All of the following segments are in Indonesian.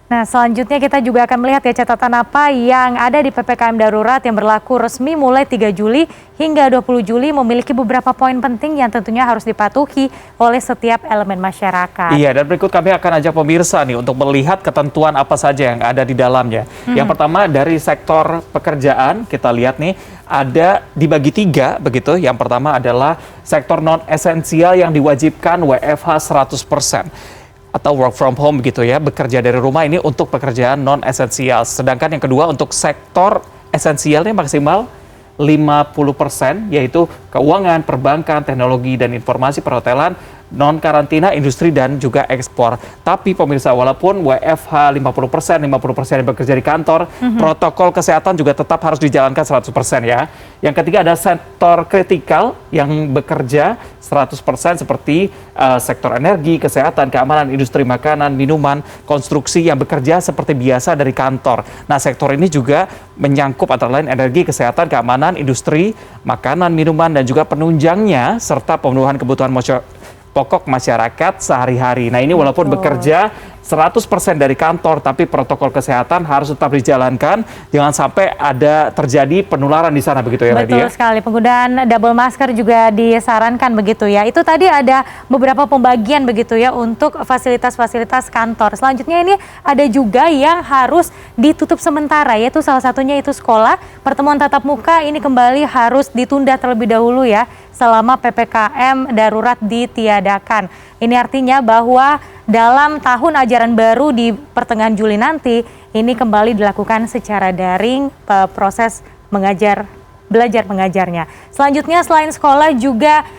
Nah, selanjutnya kita juga akan melihat ya catatan apa yang ada di PPKM darurat yang berlaku resmi mulai 3 Juli hingga 20 Juli memiliki beberapa poin penting yang tentunya harus dipatuhi oleh setiap elemen masyarakat. Iya, dan berikut kami akan ajak pemirsa nih untuk melihat ketentuan apa saja yang ada di dalamnya. Yang pertama dari sektor pekerjaan, kita lihat nih ada dibagi 3 begitu. Yang pertama adalah sektor non-esensial yang diwajibkan WFH 100%. Atau work from home gitu ya, bekerja dari rumah ini untuk pekerjaan non-esensial. Sedangkan yang kedua untuk sektor esensialnya maksimal 50%, yaitu keuangan, perbankan, teknologi, dan informasi perhotelan, non-karantina, industri, dan juga ekspor. Tapi pemirsa, walaupun WFH 50%, 50% yang bekerja di kantor, protokol kesehatan juga tetap harus dijalankan 100% ya. Yang ketiga ada sektor kritikal yang bekerja 100% seperti sektor energi, kesehatan, keamanan, industri makanan, minuman, konstruksi yang bekerja seperti biasa dari kantor. Nah, sektor ini juga menyangkut antara lain energi, kesehatan, keamanan, industri, makanan, minuman, dan juga penunjangnya, serta pemenuhan kebutuhan pokok masyarakat sehari-hari. Nah, ini walaupun bekerja 100% dari kantor, tapi protokol kesehatan harus tetap dijalankan. Jangan sampai ada terjadi penularan di sana, begitu ya, Betul sekali, penggunaan double masker juga disarankan begitu ya. Itu tadi ada beberapa pembagian begitu ya untuk fasilitas-fasilitas kantor. Selanjutnya ini ada juga yang harus ditutup sementara, yaitu salah satunya itu sekolah. Pertemuan tatap muka ini kembali harus ditunda terlebih dahulu ya, selama PPKM darurat ditiadakan. Ini artinya bahwa dalam tahun ajaran baru di pertengahan Juli nanti, ini kembali dilakukan secara daring proses belajar mengajarnya. Selanjutnya selain sekolah juga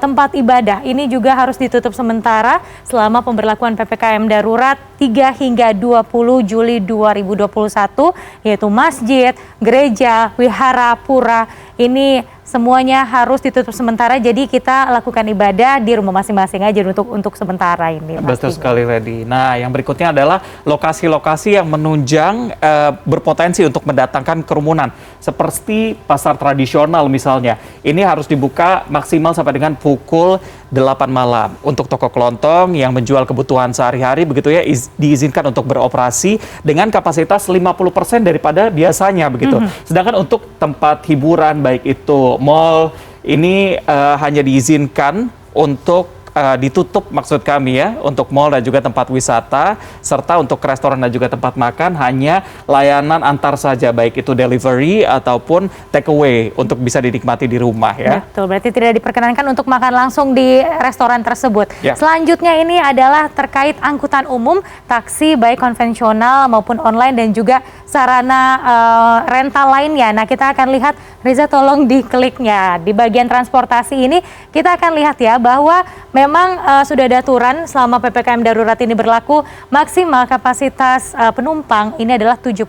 tempat ibadah ini juga harus ditutup sementara selama pemberlakuan PPKM darurat 3 hingga 20 Juli 2021, yaitu masjid, gereja, wihara, pura, ini semuanya harus ditutup sementara. Jadi kita lakukan ibadah di rumah masing-masing aja untuk sementara ini. Betul sekali, Lady. Nah, yang berikutnya adalah lokasi-lokasi yang menunjang berpotensi untuk mendatangkan kerumunan. Seperti pasar tradisional misalnya. Ini harus dibuka maksimal sampai dengan pukul 8 malam. Untuk toko kelontong yang menjual kebutuhan sehari-hari begitu ya, diizinkan untuk beroperasi dengan kapasitas 50% daripada biasanya begitu. Sedangkan untuk tempat hiburan baik itu mall ini hanya diizinkan untuk ditutup, maksud kami ya, untuk mall dan juga tempat wisata, serta untuk restoran dan juga tempat makan hanya layanan antar saja, baik itu delivery ataupun take away untuk bisa dinikmati di rumah ya. Betul, berarti tidak diperkenankan untuk makan langsung di restoran tersebut. Ya. Selanjutnya ini adalah terkait angkutan umum, taksi baik konvensional maupun online dan juga sarana rental lainnya. Nah, kita akan lihat, Reza tolong dikliknya. Di bagian transportasi ini kita akan lihat ya bahwa memang sudah ada aturan selama PPKM darurat ini berlaku, maksimal kapasitas penumpang ini adalah 70%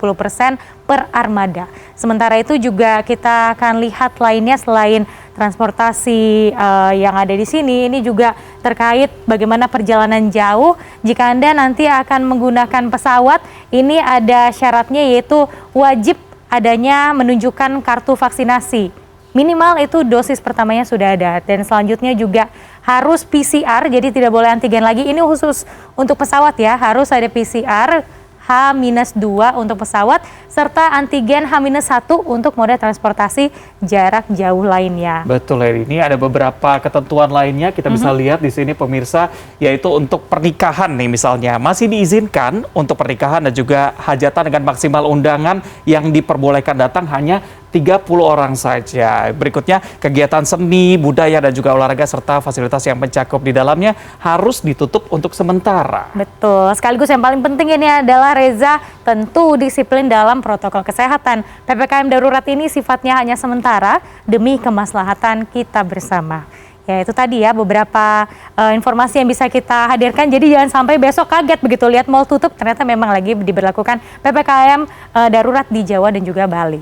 per armada. Sementara itu juga kita akan lihat lainnya selain transportasi yang ada di sini, ini juga terkait bagaimana perjalanan jauh. Jika Anda nanti akan menggunakan pesawat, ini ada syaratnya yaitu wajib adanya menunjukkan kartu vaksinasi. Minimal itu dosis pertamanya sudah ada, dan selanjutnya juga harus PCR, jadi tidak boleh antigen lagi. Ini khusus untuk pesawat ya, harus ada PCR H-2 untuk pesawat, serta antigen H-1 untuk moda transportasi jarak jauh lainnya. Betul, ini ada beberapa ketentuan lainnya kita bisa lihat di sini pemirsa, yaitu untuk pernikahan nih misalnya masih diizinkan untuk pernikahan dan juga hajatan dengan maksimal undangan yang diperbolehkan datang hanya 30 orang saja. Berikutnya kegiatan seni, budaya, dan juga olahraga serta fasilitas yang mencakup di dalamnya harus ditutup untuk sementara. Betul, sekaligus yang paling penting ini adalah Reza, tentu disiplin dalam protokol kesehatan. PPKM darurat ini sifatnya hanya sementara demi kemaslahatan kita bersama. Ya, itu tadi ya beberapa informasi yang bisa kita hadirkan. Jadi jangan sampai besok kaget begitu lihat mall tutup, ternyata memang lagi diberlakukan PPKM darurat di Jawa dan juga Bali.